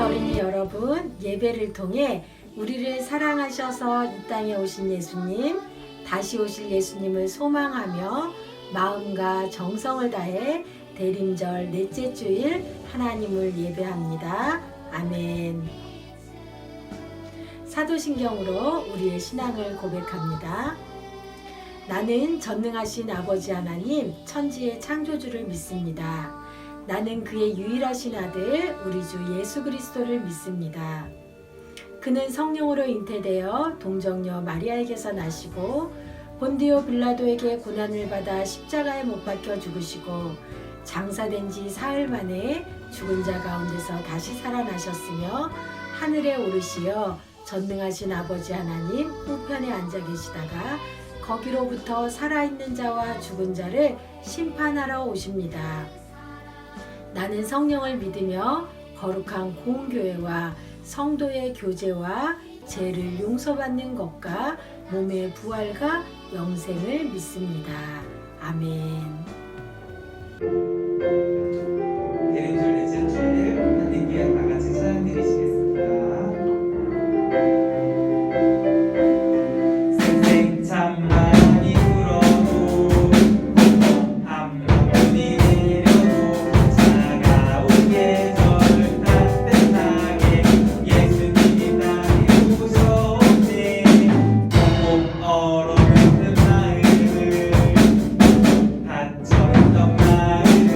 어린이 여러분, 예배를 통해 우리를 사랑하셔서 이 땅에 오신 예수님, 다시 오실 예수님을 소망하며 마음과 정성을 다해 대림절 넷째 주일 하나님을 예배합니다. 아멘. 사도신경으로 우리의 신앙을 고백합니다. 나는 전능하신 아버지 하나님, 천지의 창조주를 믿습니다. 나는 그의 유일하신 아들, 우리 주 예수 그리스도를 믿습니다. 그는 성령으로 잉태되어 동정녀 마리아에게서 나시고 본디오 빌라도에게 고난을 받아 십자가에 못 박혀 죽으시고 장사된 지 사흘 만에 죽은 자 가운데서 다시 살아나셨으며 하늘에 오르시어 전능하신 아버지 하나님 우편에 앉아 계시다가 거기로부터 살아있는 자와 죽은 자를 심판하러 오십니다. 나는 성령을 믿으며 거룩한 공교회와 성도의 교제와 죄를 용서받는 것과 몸의 부활과 영생을 믿습니다. 아멘. 대림절 넷째 주일 하나님께 다 같이 찬양 드리시겠습니다. 생생 참 많이 울어도 한 번뿐이 내려도 차가운 계절 따뜻하게 예수님이 나를 오셨네. 꽁꽁 얼어붙은 마음을 닫혀있던 마음을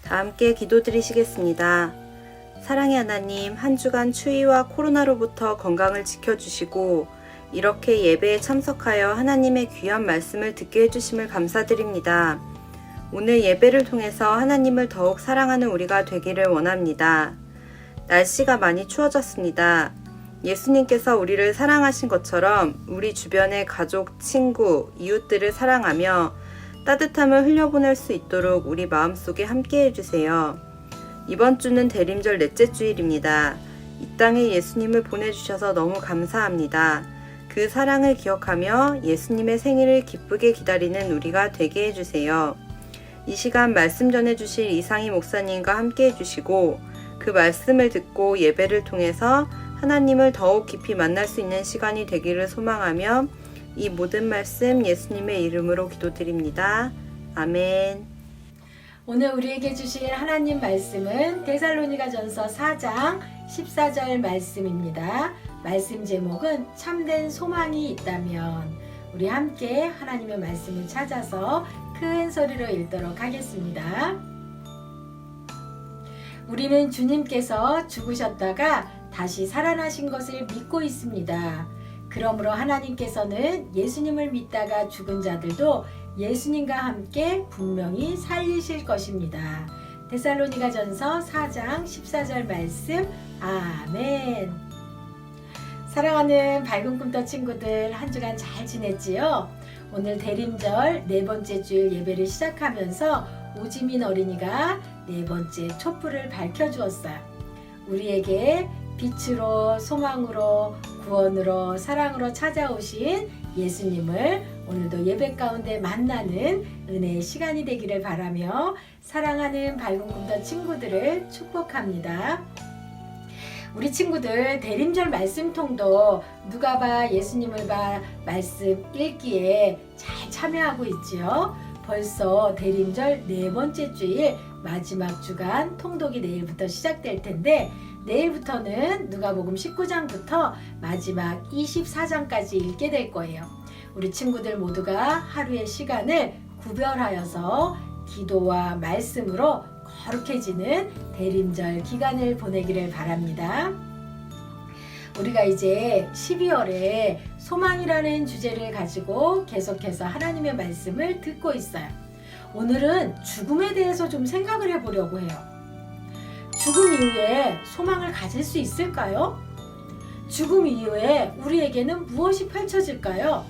다 함께 기도드리시겠습니다. 사랑의 하나님, 한 주간 추위와 코로나로부터 건강을 지켜주시고 이렇게 예배에 참석하여 하나님의 귀한 말씀을 듣게 해주심을 감사드립니다. 오늘 예배를 통해서 하나님을 더욱 사랑하는 우리가 되기를 원합니다. 날씨가 많이 추워졌습니다. 예수님께서 우리를 사랑하신 것처럼 우리 주변의 가족, 친구, 이웃들을 사랑하며 따뜻함을 흘려보낼 수 있도록 우리 마음속에 함께 해주세요. 이번 주는 대림절 넷째 주일입니다. 이 땅에 예수님을 보내주셔서 너무 감사합니다. 그 사랑을 기억하며 예수님의 생일을 기쁘게 기다리는 우리가 되게 해주세요. 이 시간 말씀 전해주실 이상희 목사님과 함께 해주시고 그 말씀을 듣고 예배를 통해서 하나님을 더욱 깊이 만날 수 있는 시간이 되기를 소망하며 이 모든 말씀 예수님의 이름으로 기도드립니다. 아멘. 오늘 우리에게 주실 하나님 말씀은 데살로니가전서 4장 14절 말씀입니다. 말씀 제목은 참된 소망이 있다면. 우리 함께 하나님의 말씀을 찾아서 큰 소리로 읽도록 하겠습니다. 우리는 주님께서 죽으셨다가 다시 살아나신 것을 믿고 있습니다. 그러므로 하나님께서는 예수님을 믿다가 죽은 자들도 예수님과 함께 분명히 살리실 것입니다. 데살로니가전서 4장 14절 말씀. 아멘. 사랑하는 밝은 꿈터 친구들, 한 주간 잘 지냈지요? 오늘 대림절 네 번째 주일 예배를 시작하면서 오지민 어린이가 네 번째 촛불을 밝혀주었어요. 우리에게 빛으로, 소망으로, 구원으로, 사랑으로 찾아오신 예수님을 오늘도 예배 가운데 만나는 은혜의 시간이 되기를 바라며 사랑하는 밝은 꿈터 친구들을 축복합니다. 우리 친구들 대림절 말씀통도 누가 봐 예수님을 봐 말씀 읽기에 잘 참여하고 있지요. 벌써 대림절 네 번째 주일 마지막 주간 통독이 내일부터 시작될 텐데 내일부터는 누가복음 19장부터 마지막 24장까지 읽게 될 거예요. 우리 친구들 모두가 하루의 시간을 구별하여서 기도와 말씀으로 거룩해지는 대림절 기간을 보내기를 바랍니다. 우리가 이제 12월에 소망이라는 주제를 가지고 계속해서 하나님의 말씀을 듣고 있어요. 오늘은 죽음에 대해서 좀 생각을 해보려고 해요. 죽음 이후에 소망을 가질 수 있을까요? 죽음 이후에 우리에게는 무엇이 펼쳐질까요?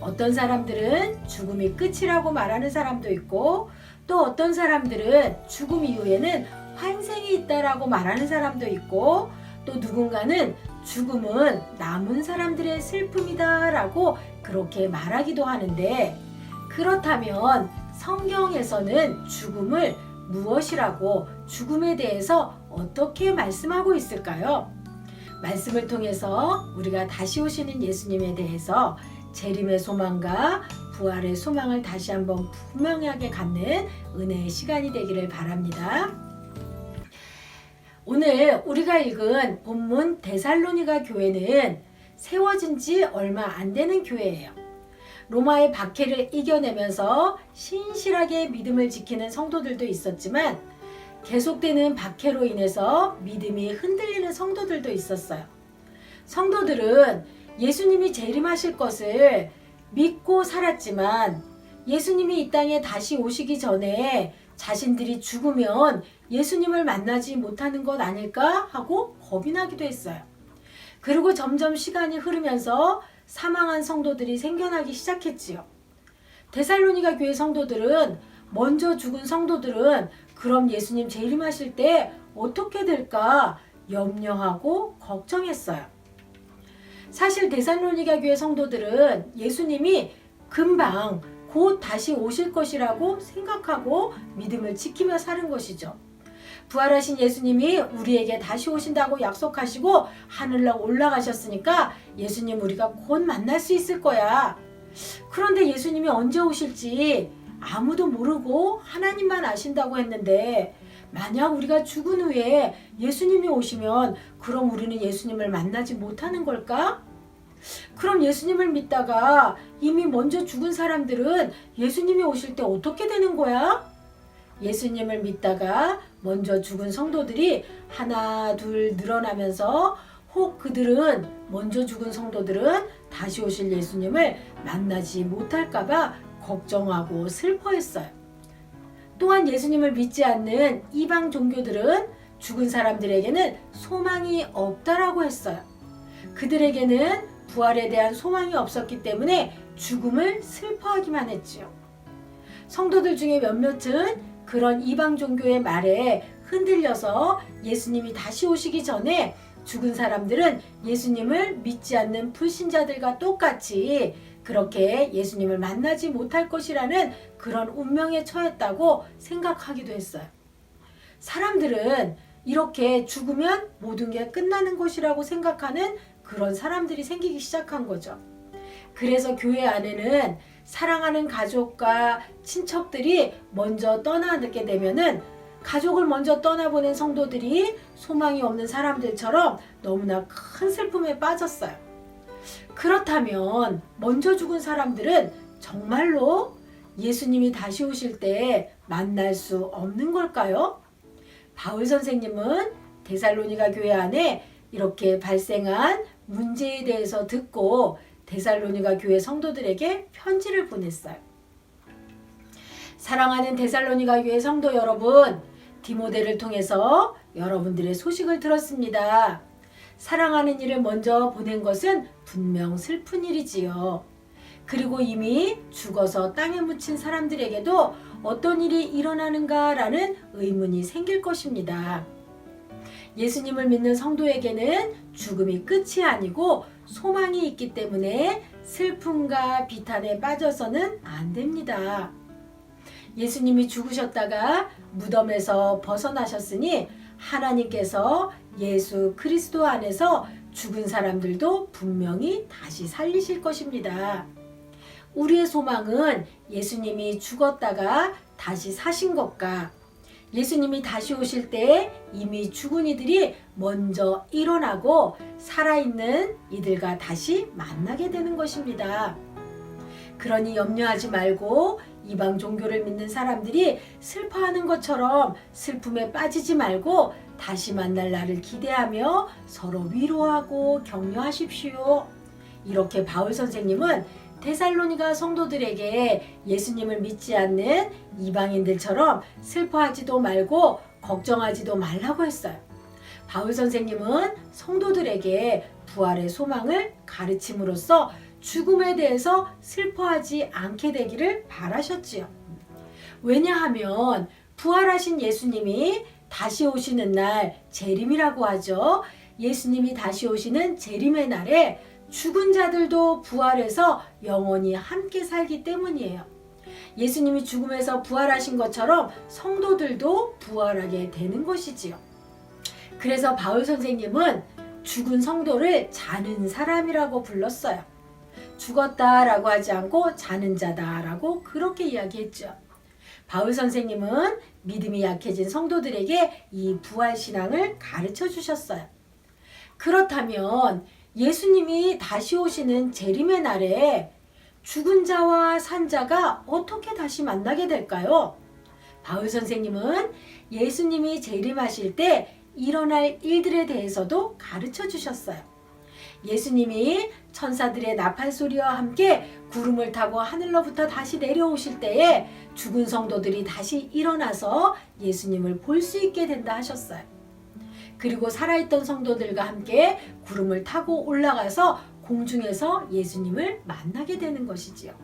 어떤 사람들은 죽음이 끝이라고 말하는 사람도 있고 또 어떤 사람들은 죽음 이후에는 환생이 있다라고 말하는 사람도 있고 또 누군가는 죽음은 남은 사람들의 슬픔이다라고 그렇게 말하기도 하는데 그렇다면 성경에서는 죽음을 무엇이라고 죽음에 대해서 어떻게 말씀하고 있을까요? 말씀을 통해서 우리가 다시 오시는 예수님에 대해서 재림의 소망과 부활의 소망을 다시 한번 분명하게 갖는 은혜의 시간이 되기를 바랍니다. 오늘 우리가 읽은 본문 데살로니가 교회는 세워진 지 얼마 안 되는 교회예요. 로마의 박해를 이겨내면서 신실하게 믿음을 지키는 성도들도 있었지만 계속되는 박해로 인해서 믿음이 흔들리는 성도들도 있었어요. 성도들은 예수님이 재림하실 것을 믿고 살았지만 예수님이 이 땅에 다시 오시기 전에 자신들이 죽으면 예수님을 만나지 못하는 것 아닐까 하고 겁이 나기도 했어요. 그리고 점점 시간이 흐르면서 사망한 성도들이 생겨나기 시작했지요. 데살로니가 교회 성도들은 먼저 죽은 성도들은 그럼 예수님 재림하실 때 어떻게 될까 염려하고 걱정했어요. 사실 데살로니가 교회 성도들은 예수님이 금방 곧 다시 오실 것이라고 생각하고 믿음을 지키며 사는 것이죠. 부활하신 예수님이 우리에게 다시 오신다고 약속하시고 하늘로 올라가셨으니까 예수님 우리가 곧 만날 수 있을 거야. 그런데 예수님이 언제 오실지 아무도 모르고 하나님만 아신다고 했는데 만약 우리가 죽은 후에 예수님이 오시면 그럼 우리는 예수님을 만나지 못하는 걸까? 그럼 예수님을 믿다가 이미 먼저 죽은 사람들은 예수님이 오실 때 어떻게 되는 거야? 예수님을 믿다가 먼저 죽은 성도들이 하나 둘 늘어나면서 혹 그들은 먼저 죽은 성도들은 다시 오실 예수님을 만나지 못할까봐 걱정하고 슬퍼했어요. 또한 예수님을 믿지 않는 이방 종교들은 죽은 사람들에게는 소망이 없다라고 했어요. 그들에게는 부활에 대한 소망이 없었기 때문에 죽음을 슬퍼하기만 했지요. 성도들 중에 몇몇은 그런 이방 종교의 말에 흔들려서 예수님이 다시 오시기 전에 죽은 사람들은 예수님을 믿지 않는 불신자들과 똑같이 그렇게 예수님을 만나지 못할 것이라는 그런 운명에 처했다고 생각하기도 했어요. 사람들은 이렇게 죽으면 모든 게 끝나는 것이라고 생각하는 그런 사람들이 생기기 시작한 거죠. 그래서 교회 안에는 사랑하는 가족과 친척들이 먼저 떠나게 되면은 가족을 먼저 떠나보낸 성도들이 소망이 없는 사람들처럼 너무나 큰 슬픔에 빠졌어요. 그렇다면 먼저 죽은 사람들은 정말로 예수님이 다시 오실 때 만날 수 없는 걸까요? 바울 선생님은 데살로니가 교회 안에 이렇게 발생한 문제에 대해서 듣고 데살로니가 교회 성도들에게 편지를 보냈어요. 사랑하는 데살로니가 교회 성도 여러분, 디모데를 통해서 여러분들의 소식을 들었습니다. 사랑하는 이를 먼저 보낸 것은 분명 슬픈 일이지요. 그리고 이미 죽어서 땅에 묻힌 사람들에게도 어떤 일이 일어나는가라는 의문이 생길 것입니다. 예수님을 믿는 성도에게는 죽음이 끝이 아니고 소망이 있기 때문에 슬픔과 비탄에 빠져서는 안 됩니다. 예수님이 죽으셨다가 무덤에서 벗어나셨으니 하나님께서 예수 그리스도 안에서 죽은 사람들도 분명히 다시 살리실 것입니다. 우리의 소망은 예수님이 죽었다가 다시 사신 것과 예수님이 다시 오실 때 이미 죽은 이들이 먼저 일어나고 살아있는 이들과 다시 만나게 되는 것입니다. 그러니 염려하지 말고 이방 종교를 믿는 사람들이 슬퍼하는 것처럼 슬픔에 빠지지 말고 다시 만날 날을 기대하며 서로 위로하고 격려하십시오. 이렇게 바울 선생님은 데살로니가 성도들에게 예수님을 믿지 않는 이방인들처럼 슬퍼하지도 말고 걱정하지도 말라고 했어요. 바울 선생님은 성도들에게 부활의 소망을 가르침으로써 죽음에 대해서 슬퍼하지 않게 되기를 바라셨지요. 왜냐하면 부활하신 예수님이 다시 오시는 날 재림이라고 하죠. 예수님이 다시 오시는 재림의 날에 죽은 자들도 부활해서 영원히 함께 살기 때문이에요. 예수님이 죽음에서 부활하신 것처럼 성도들도 부활하게 되는 것이지요. 그래서 바울 선생님은 죽은 성도를 자는 사람이라고 불렀어요. 죽었다라고 하지 않고 자는 자다라고 그렇게 이야기했죠. 바울 선생님은 믿음이 약해진 성도들에게 이 부활신앙을 가르쳐 주셨어요. 그렇다면 예수님이 다시 오시는 재림의 날에 죽은 자와 산 자가 어떻게 다시 만나게 될까요? 바울 선생님은 예수님이 재림하실 때 일어날 일들에 대해서도 가르쳐 주셨어요. 예수님이 천사들의 나팔 소리와 함께 구름을 타고 하늘로부터 다시 내려오실 때에 죽은 성도들이 다시 일어나서 예수님을 볼 수 있게 된다 하셨어요. 그리고 살아있던 성도들과 함께 구름을 타고 올라가서 공중에서 예수님을 만나게 되는 것이지요.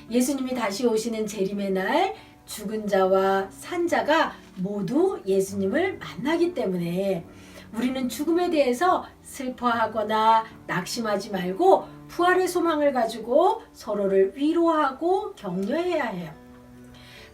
예수님이 다시 오시는 재림의 날 죽은 자와 산 자가 모두 예수님을 만나기 때문에 우리는 죽음에 대해서 슬퍼하거나 낙심하지 말고 부활의 소망을 가지고 서로를 위로하고 격려해야 해요.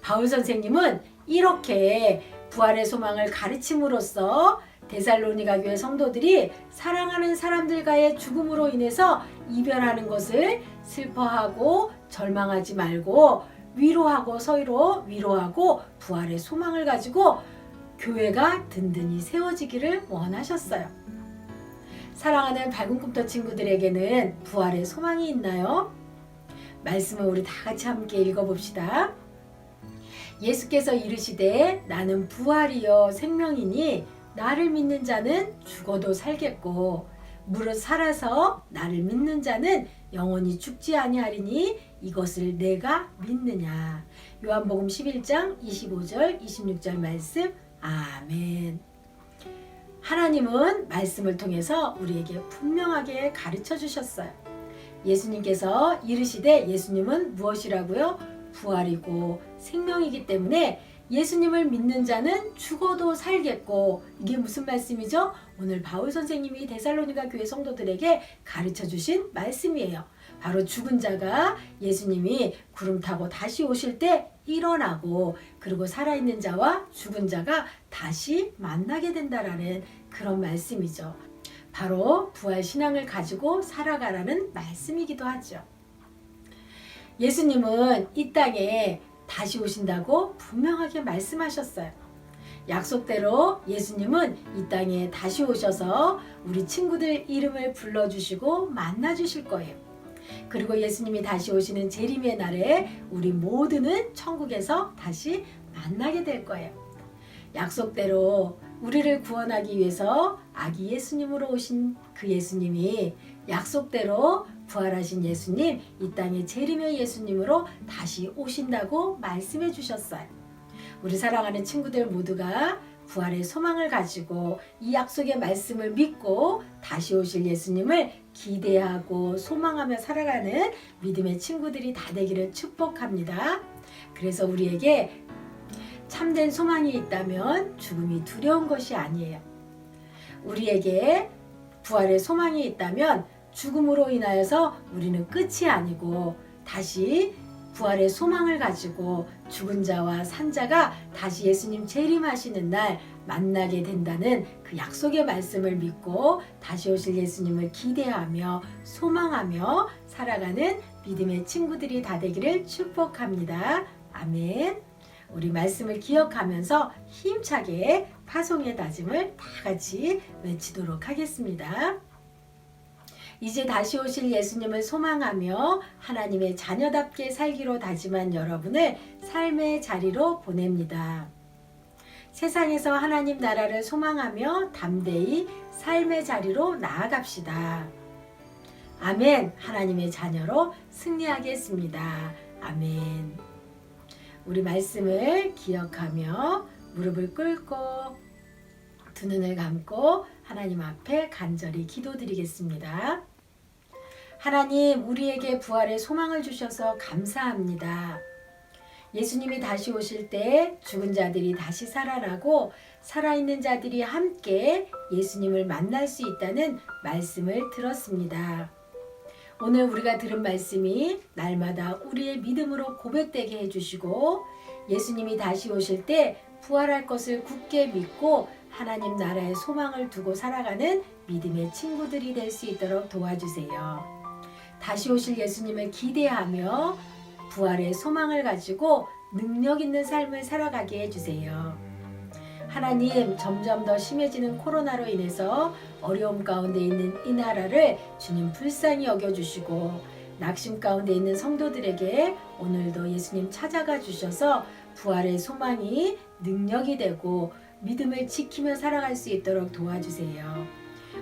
바울 선생님은 이렇게 부활의 소망을 가르침으로써 데살로니가 교회 성도들이 사랑하는 사람들과의 죽음으로 인해서 이별하는 것을 슬퍼하고 절망하지 말고 위로하고 서로 위로하고 부활의 소망을 가지고 교회가 든든히 세워지기를 원하셨어요. 사랑하는 밝은 꿈터 친구들에게는 부활의 소망이 있나요? 말씀을 우리 다 같이 함께 읽어봅시다. 예수께서 이르시되 나는 부활이요 생명이니 나를 믿는 자는 죽어도 살겠고 무릇 살아서 나를 믿는 자는 영원히 죽지 아니하리니 이것을 내가 믿느냐. 요한복음 11장 25절 26절 말씀. 아멘. 하나님은 말씀을 통해서 우리에게 분명하게 가르쳐 주셨어요. 예수님께서 이르시되 예수님은 무엇이라고요? 부활이고 생명이기 때문에 예수님을 믿는 자는 죽어도 살겠고, 이게 무슨 말씀이죠? 오늘 바울 선생님이 데살로니가 교회 성도들에게 가르쳐 주신 말씀이에요. 바로 죽은 자가 예수님이 구름 타고 다시 오실 때 일어나고, 그리고 살아있는 자와 죽은 자가 다시 만나게 된다라는 그런 말씀이죠. 바로 부활 신앙을 가지고 살아가라는 말씀이기도 하죠. 예수님은 이 땅에 다시 오신다고 분명하게 말씀하셨어요. 약속대로 예수님은 이 땅에 다시 오셔서 우리 친구들 이름을 불러주시고 만나주실 거예요. 그리고 예수님이 다시 오시는 재림의 날에 우리 모두는 천국에서 다시 만나게 될 거예요. 약속대로 우리를 구원하기 위해서 아기 예수님으로 오신 그 예수님이 약속대로 부활하신 예수님, 이 땅의 재림의 예수님으로 다시 오신다고 말씀해 주셨어요. 우리 사랑하는 친구들 모두가 부활의 소망을 가지고 이 약속의 말씀을 믿고 다시 오실 예수님을 기대하고 소망하며 살아가는 믿음의 친구들이 다 되기를 축복합니다. 그래서 우리에게 참된 소망이 있다면 죽음이 두려운 것이 아니에요. 우리에게 부활의 소망이 있다면 죽음으로 인하여서 우리는 끝이 아니고 다시 부활의 소망을 가지고 죽은 자와 산 자가 다시 예수님 재림하시는 날 만나게 된다는 그 약속의 말씀을 믿고 다시 오실 예수님을 기대하며 소망하며 살아가는 믿음의 친구들이 다 되기를 축복합니다. 아멘. 우리 말씀을 기억하면서 힘차게 파송의 다짐을 다 같이 외치도록 하겠습니다. 이제 다시 오실 예수님을 소망하며 하나님의 자녀답게 살기로 다짐한 여러분을 삶의 자리로 보냅니다. 세상에서 하나님 나라를 소망하며 담대히 삶의 자리로 나아갑시다. 아멘. 하나님의 자녀로 승리하겠습니다. 아멘. 우리 말씀을 기억하며 무릎을 꿇고 두 눈을 감고 하나님 앞에 간절히 기도드리겠습니다. 하나님, 우리에게 부활의 소망을 주셔서 감사합니다. 예수님이 다시 오실 때 죽은 자들이 다시 살아나고 살아있는 자들이 함께 예수님을 만날 수 있다는 말씀을 들었습니다. 오늘 우리가 들은 말씀이 날마다 우리의 믿음으로 고백되게 해주시고 예수님이 다시 오실 때 부활할 것을 굳게 믿고 하나님 나라의 소망을 두고 살아가는 믿음의 친구들이 될 수 있도록 도와주세요. 다시 오실 예수님을 기대하며 부활의 소망을 가지고 능력 있는 삶을 살아가게 해주세요. 하나님, 점점 더 심해지는 코로나로 인해서 어려움 가운데 있는 이 나라를 주님 불쌍히 여겨주시고 낙심 가운데 있는 성도들에게 오늘도 예수님 찾아가 주셔서 부활의 소망이 능력이 되고 믿음을 지키며 살아갈 수 있도록 도와주세요.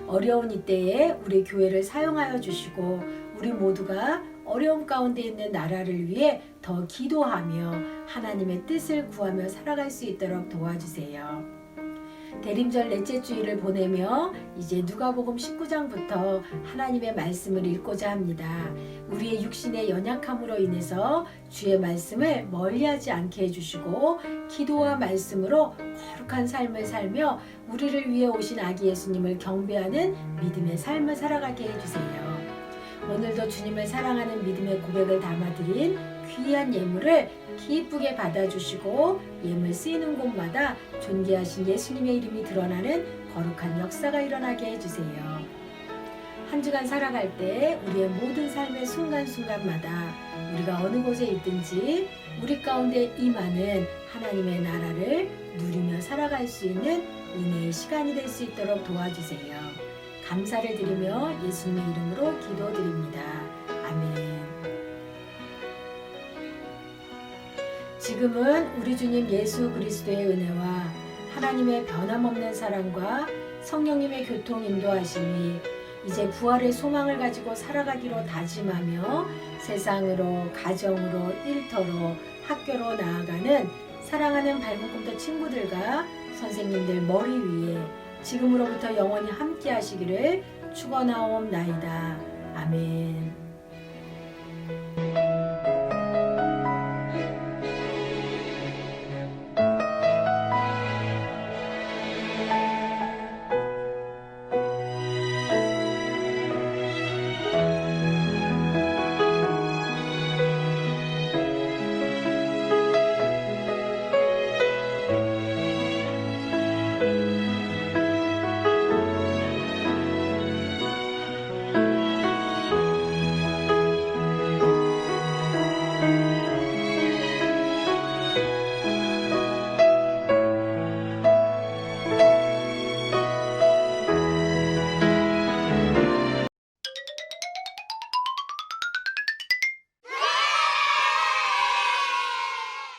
어려운 이때에 우리 교회를 사용하여 주시고 우리 모두가 어려움 가운데 있는 나라를 위해 더 기도하며 하나님의 뜻을 구하며 살아갈 수 있도록 도와주세요. 대림절 넷째 주일을 보내며 이제 누가복음 19장부터 하나님의 말씀을 읽고자 합니다. 우리의 육신의 연약함으로 인해서 주의 말씀을 멀리하지 않게 해주시고 기도와 말씀으로 거룩한 삶을 살며 우리를 위해 오신 아기 예수님을 경배하는 믿음의 삶을 살아가게 해주세요. 오늘도 주님을 사랑하는 믿음의 고백을 담아드린 귀한 예물을 기쁘게 받아주시고 예물 쓰이는 곳마다 존귀하신 예수님의 이름이 드러나는 거룩한 역사가 일어나게 해주세요. 한 주간 살아갈 때 우리의 모든 삶의 순간순간마다 우리가 어느 곳에 있든지 우리 가운데 임하는 하나님의 나라를 누리며 살아갈 수 있는 은혜의 시간이 될 수 있도록 도와주세요. 감사를 드리며 예수님의 이름으로 기도드립니다. 아멘. 지금은 우리 주님 예수 그리스도의 은혜와 하나님의 변함없는 사랑과 성령님의 교통 인도하심이 이제 부활의 소망을 가지고 살아가기로 다짐하며 세상으로, 가정으로, 일터로, 학교로 나아가는 사랑하는 밝은 꿈도 친구들과 선생님들 머리 위에 지금으로부터 영원히 함께 하시기를 축원하옵나이다. 아멘.